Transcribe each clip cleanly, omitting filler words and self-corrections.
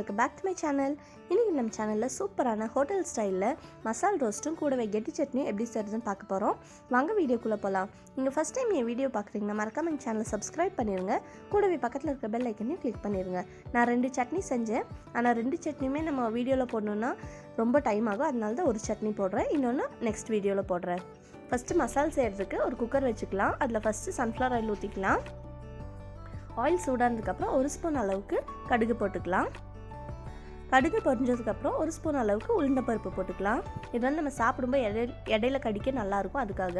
Welcome back to my channel. இன்றைக்கி நம்ம சேனலில் சூப்பரான ஹோட்டல் ஸ்டைலில் மசால் ரோஸ்ட்டும் கூடவே கெட்டி சட்னியும் எப்படி செய்கிறதுன்னு பார்க்க போகிறோம். வாங்க வீடியோக்குள்ளே போகலாம். நீங்கள் ஃபஸ்ட் டைம் என் வீடியோ பார்க்குறீங்கன்னா மறக்காம எங்கள் சேனலை சப்ஸ்கிரைப் பண்ணிடுங்க. கூடவே பக்கத்தில் இருக்க பெல் ஐக்கனையும் கிளிக் பண்ணிடுங்க. நான் 2 சட்னி செஞ்சேன். ஆனால் 2 சட்னியுமே நம்ம வீடியோவில் போடணுன்னா ரொம்ப டைம் ஆகும். அதனால தான் ஒரு சட்னி போடுறேன், இன்னொன்று நெக்ஸ்ட் வீடியோவில் போடுறேன். ஃபஸ்ட்டு மசால் செய்கிறதுக்கு ஒரு குக்கர் வச்சுக்கலாம். அதில் ஃபஸ்ட்டு சன்ஃப்ளவர் ஆயில் ஊற்றிக்கலாம். ஆயில் சூடானதுக்கப்புறம் 1 ஸ்பூன் அளவுக்கு கடுகு போட்டுக்கலாம். கடுகு பொரிஞ்சதுக்கப்புறம் 1 ஸ்பூன் அளவுக்கு உளுந்தப்பருப்பு போட்டுக்கலாம். இது வந்து நம்ம சாப்பிடும்போது இடையில கடிக்க நல்லாயிருக்கும், அதுக்காக.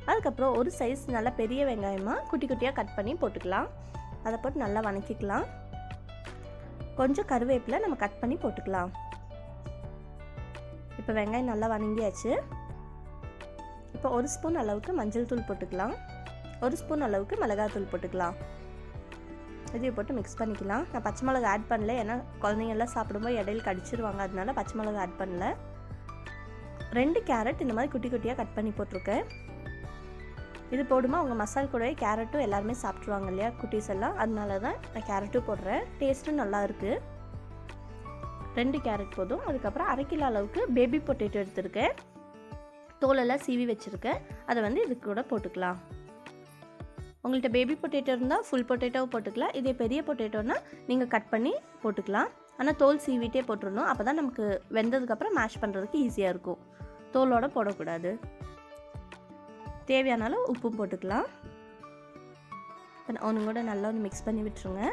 அதுக்கப்புறம் ஒரு சைஸ் நல்லா பெரிய வெங்காயமாக குட்டி குட்டியாக கட் பண்ணி போட்டுக்கலாம். அதை போட்டு நல்லா வதக்கிக்கலாம். கொஞ்சம் கருவேப்பிலை நம்ம கட் பண்ணி போட்டுக்கலாம். இப்போ வெங்காயம் நல்லா வதங்கியாச்சு. இப்போ 1 ஸ்பூன் அளவுக்கு மஞ்சள் தூள் போட்டுக்கலாம். 1 ஸ்பூன் அளவுக்கு மிளகாத்தூள் போட்டுக்கலாம். இதையும் போட்டு மிக்ஸ் பண்ணிக்கலாம். நான் பச்சை மிளகா ஆட் பண்ணல, ஏன்னா குழந்தைங்கள்லாம் சாப்பிடும்போது இடையில கடிச்சிருவாங்க, அதனால பச்சை மிளகா ஆட் பண்ணல. 2 கேரட் இந்த மாதிரி குட்டி குட்டியாக கட் பண்ணி போட்டிருக்கேன். இது போடுமா உங்கள் மசால் கூடவே கேரட்டும் எல்லாருமே சாப்பிட்ருவாங்க இல்லையா, குட்டீஸ் எல்லாம், அதனால தான் நான் கேரட்டும் போடுறேன். டேஸ்ட்டும் நல்லா இருக்குது. 2 கேரட் போதும். அதுக்கப்புறம் 1/2 கிலோ அளவுக்கு பேபி பொட்டேட்டோ எடுத்துருக்கேன். தோலெல்லாம் சீவி வச்சுருக்கேன். அதை வந்து இது கூட போட்டுக்கலாம். உங்கள்கிட்ட பேபி பொட்டேட்டோ இருந்தால் ஃபுல் பொட்டேட்டோவை போட்டுக்கலாம். இதே பெரிய பொட்டேட்டோன்னா நீங்கள் கட் பண்ணி போட்டுக்கலாம். ஆனால் தோல் சீவிட்டே போட்டுடணும். அப்போ தான் நமக்கு வெந்ததுக்கப்புறம் மேஷ் பண்ணுறதுக்கு ஈஸியாக இருக்கும். தோலோடு போடக்கூடாது. தேவையான அளவு உப்பும் போட்டுக்கலாம். ஒன்று கூட நல்லா மிக்ஸ் பண்ணி விட்டுருங்க.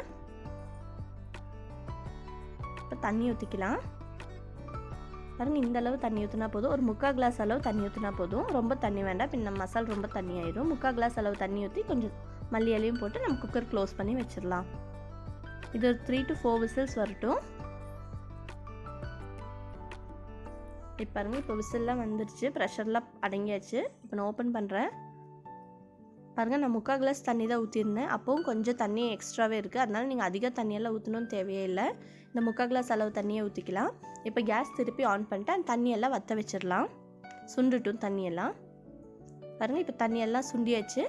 இப்போ தண்ணி ஊற்றிக்கலாம். பாருங்கள், இந்த அளவு தண்ணி ஊற்றினா போதும். ஒரு 3/4 கிளாஸ் அளவு தண்ணி ஊற்றினா போதும். ரொம்ப தண்ணி வேண்டாம், பின்ன மசால் ரொம்ப தண்ணி ஆயிடும். 3/4 கிளாஸ் அளவு தண்ணி ஊற்றி கொஞ்சம் மல்லி இலையும் போட்டு நம்ம குக்கர் க்ளோஸ் பண்ணி வச்சிடலாம். இது ஒரு 3 to 4 விசில்ஸ் வரட்டும். இப்போ பாருங்கள், இப்போ விசில்லாம் வந்துடுச்சு, ப்ரெஷர்லாம் அடங்கியாச்சு. இப்போ நான் ஓப்பன் பண்ணுறேன். பாருங்கள், நான் 3/4 கிளாஸ் தண்ணி தான் ஊற்றிருந்தேன். அப்போவும் கொஞ்சம் தண்ணி எக்ஸ்ட்ராவே இருக்குது. அதனால் நீங்கள் அதிக தண்ணியெல்லாம் ஊற்றணும்னு தேவையே இல்லை. இந்த 3/4 கிளாஸ் அளவு தண்ணியை ஊற்றிக்கலாம். இப்போ கேஸ் திருப்பி ஆன் பண்ணிட்டு அந்த தண்ணியெல்லாம் வற்ற வச்சிடலாம். சுண்டுட்டும் தண்ணியெல்லாம். பாருங்கள், இப்போ தண்ணியெல்லாம் சுண்டியாச்சு.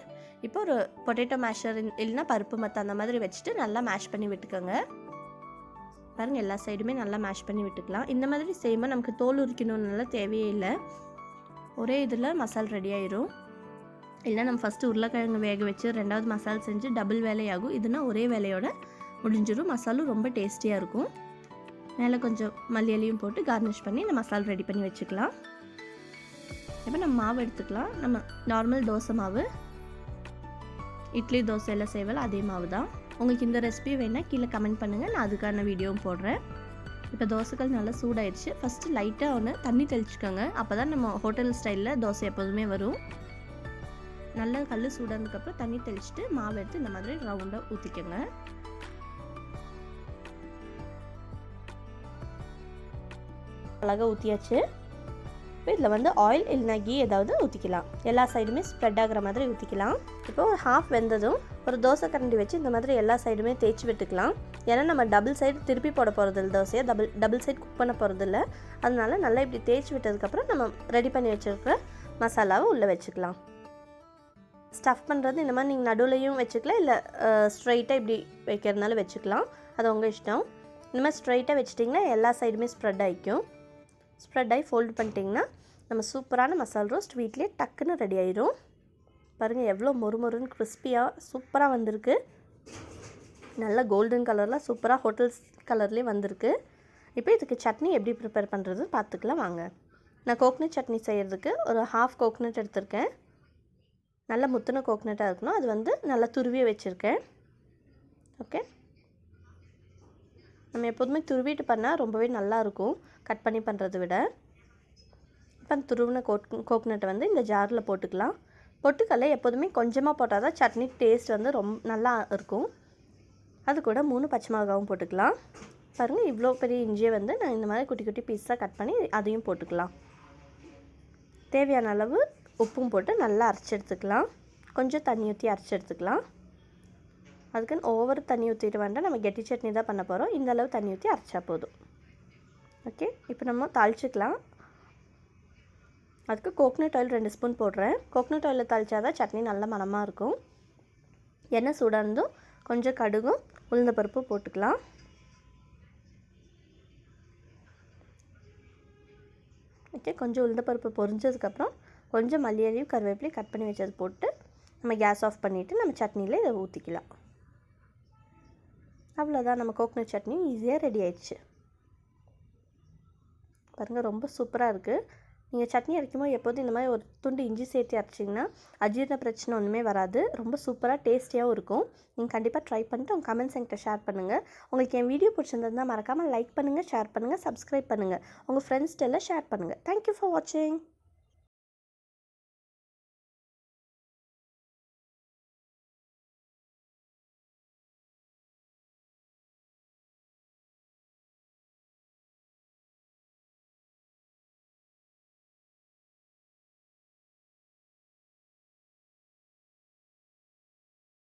இப்போ ஒரு பொட்டேட்டோ மேஷர் இல்லைன்னா பருப்பு மற்ற அந்த மாதிரி வச்சுட்டு நல்லா மேஷ் பண்ணி விட்டுக்கோங்க. பாருங்கள், எல்லா சைடுமே நல்லா மேஷ் பண்ணி விட்டுக்கலாம். இந்த மாதிரி செய்யும்போது நமக்கு தோல் உரிக்கணும்னால தேவையே இல்லை. ஒரே இதில் மசால் ரெடி ஆயிரும். இல்லை நம்ம ஃபஸ்ட்டு உருளைக்கிழங்கு வேக வச்சு 2வது மசால் செஞ்சு டபுள் வேலையாகும். இதுனா ஒரே வேலையோட முடிஞ்சிடும். மசாலும் ரொம்ப டேஸ்டியாக இருக்கும். மேலே கொஞ்சம் மல்லி இலையும் போட்டு கார்னிஷ் பண்ணி இந்த மசால் ரெடி பண்ணி வச்சுக்கலாம். இப்போ நம்ம மாவு எடுத்துக்கலாம். நம்ம நார்மல் தோசை மாவு, இட்லி தோசை எல்லாம் செய்வல அதே மாவு தான். உங்களுக்கு இந்த ரெசிபி வேணால் கீழே கமெண்ட் பண்ணுங்கள், நான் அதுக்கான வீடியோவும் போடுறேன். இப்போ தோசைகள் நல்லா சூடாயிடுச்சு. ஃபஸ்ட்டு லைட்டாக ஒன்று தண்ணி தெளிச்சுக்கோங்க. அப்போ தான் நம்ம ஹோட்டல் ஸ்டைலில் தோசை எப்போதுமே வரும். நல்லா கல் சூடானதுக்கப்புறம் தண்ணி தெளிச்சுட்டு மாவு எடுத்து இந்த மாதிரி ரவுண்டாக ஊற்றிக்கோங்க. அழகாக ஊற்றியாச்சு. இப்போ இதில் வந்து ஆயில் இல்லைனா கீ ஏதாவது ஊற்றிக்கலாம். எல்லா சைடுமே ஸ்ப்ரெட் ஆகிற மாதிரி ஊற்றிக்கலாம். இப்போ ஒரு ஹாஃப் வெந்ததும் ஒரு தோசை கரண்டி வச்சு இந்த மாதிரி எல்லா சைடுமே தேய்ச்சி விட்டுக்கலாம். ஏன்னா நம்ம டபுள் சைடு திருப்பி போட போகிறதில்ல, தோசையை டபுள் சைடு குக் பண்ண போகிறதில்ல. அதனால நல்லா இப்படி தேய்ச்சி விட்டதுக்கப்புறம் நம்ம ரெடி பண்ணி வச்சுருக்க மசாலாவை உள்ளே வச்சுக்கலாம். ஸ்டஃப் பண்ணுறது இந்த மாதிரி நீங்கள் நடுவுலையும் வச்சுக்கலாம், இல்லை ஸ்ட்ரைட்டாக இப்படி வைக்கிறதுனால வச்சுக்கலாம். அது உங்கள் இஷ்டம். இந்த மாதிரி ஸ்ட்ரைட்டாக வச்சிட்டிங்கன்னா எல்லா சைடுமே ஸ்ப்ரெட் ஆகிக்கும். ஸ்ப்ரெட் ஆகி ஃபோல்டு பண்ணிட்டிங்கன்னா நம்ம சூப்பரான மசால் ரோஸ்ட் வீட்டிலே டக்குன்னு ரெடி ஆயிரும். பாருங்கள், எவ்வளோ மொறுமொறுன்னு கிறிஸ்பியாக சூப்பராக வந்திருக்கு. நல்லா கோல்டன் கலரில் சூப்பராக ஹோட்டல்ஸ் கலர்லேயே வந்திருக்கு. இப்போ இதுக்கு சட்னி எப்படி ப்ரிப்பேர் பண்ணுறது பார்த்துக்கலாம் வாங்க. நான் கோகனட் சட்னி செய்கிறதுக்கு ஒரு ஹாஃப் கோகனட் எடுத்திருக்கேன். நல்லா முத்தின கோகனட்டாக இருக்கணும். அது வந்து நல்லா துருவியே வச்சுருக்கேன். ஓகே, நம்ம எப்போதுமே துருவிட்டு பண்ணால் ரொம்பவே நல்லாயிருக்கும் கட் பண்ணி பண்ணுறதை விட. இப்போ அந்த துருவின கோகனட்டை வந்து இந்த ஜாரில் போட்டுக்கலாம். பொட்டுக்கல்லை எப்போதுமே கொஞ்சமாக போட்டால் தான் சட்னி டேஸ்ட் வந்து ரொம்ப நல்லா இருக்கும். அது கூட 3 பச்சை மிளகாவும் போட்டுக்கலாம். பாருங்கள், இவ்வளோ பெரிய இஞ்சியை வந்து நான் இந்த மாதிரி குட்டி குட்டி பீஸாக கட் பண்ணி அதையும் போட்டுக்கலாம். தேவையான அளவு உப்பும் போட்டு நல்லா அரைச்சி எடுத்துக்கலாம். கொஞ்சம் தண்ணி ஊற்றி அரைச்சி எடுத்துக்கலாம். அதுக்குன்னு ஓவர் தண்ணி ஊற்றிட்டு வேண்டாம், நம்ம கெட்டி சட்னி தான் பண்ண போகிறோம். இந்த அளவு தண்ணி ஊற்றி அரைச்சா போதும். ஓகே, இப்போ நம்ம தாளிச்சிக்கலாம். அதுக்கு கோகனட் ஆயில் 2 ஸ்பூன் போடுறேன். கோகனட் ஆயிலில் தாளித்தா தான் சட்னி நல்ல மணமாக இருக்கும். எண்ணெய் சூடானதும் கொஞ்சம் கடுகும் உளுந்தப்பருப்பு போட்டுக்கலாம். பண்ணிவிட்டு கொஞ்சம் உளுந்தப்பருப்பு பொரிஞ்சதுக்கப்புறம் கொஞ்சம் மல்லியலையும் கருவேப்பிலையும் கட் பண்ணி வச்சது போட்டு நம்ம கேஸ் ஆஃப் பண்ணிவிட்டு நம்ம சட்னியில் இதை ஊற்றிக்கலாம். அவ்வளோதான், நம்ம கோகனட் சட்னி ஈஸியாக ரெடி ஆயிடுச்சு. பாருங்கள், ரொம்ப சூப்பராக இருக்குது. நீங்கள் சட்னி அரைக்கும்போது எப்போதும் இந்த மாதிரி ஒரு துண்டு இஞ்சி சேர்த்து அரைச்சிங்கன்னா அஜீரண பிரச்சனை ஒன்றுமே வராது. ரொம்ப சூப்பராக டேஸ்டியாகவும் இருக்கும். நீங்கள் கண்டிப்பாக ட்ரை பண்ணிட்டு உங்கள் கமெண்ட்ஸ் என்கிட்ட ஷேர் பண்ணுங்கள். உங்களுக்கு என் வீடியோ பிடிச்சிருந்ததுன்னா மறக்காமல் லைக் பண்ணுங்கள், ஷேர் பண்ணுங்கள், சப்ஸ்கிரைப் பண்ணுங்கள். உங்கள் ஃப்ரெண்ட்ஸ்கிட்ட எல்லாம் ஷேர் பண்ணுங்கள். தேங்க்யூ ஃபார் வாட்சிங்.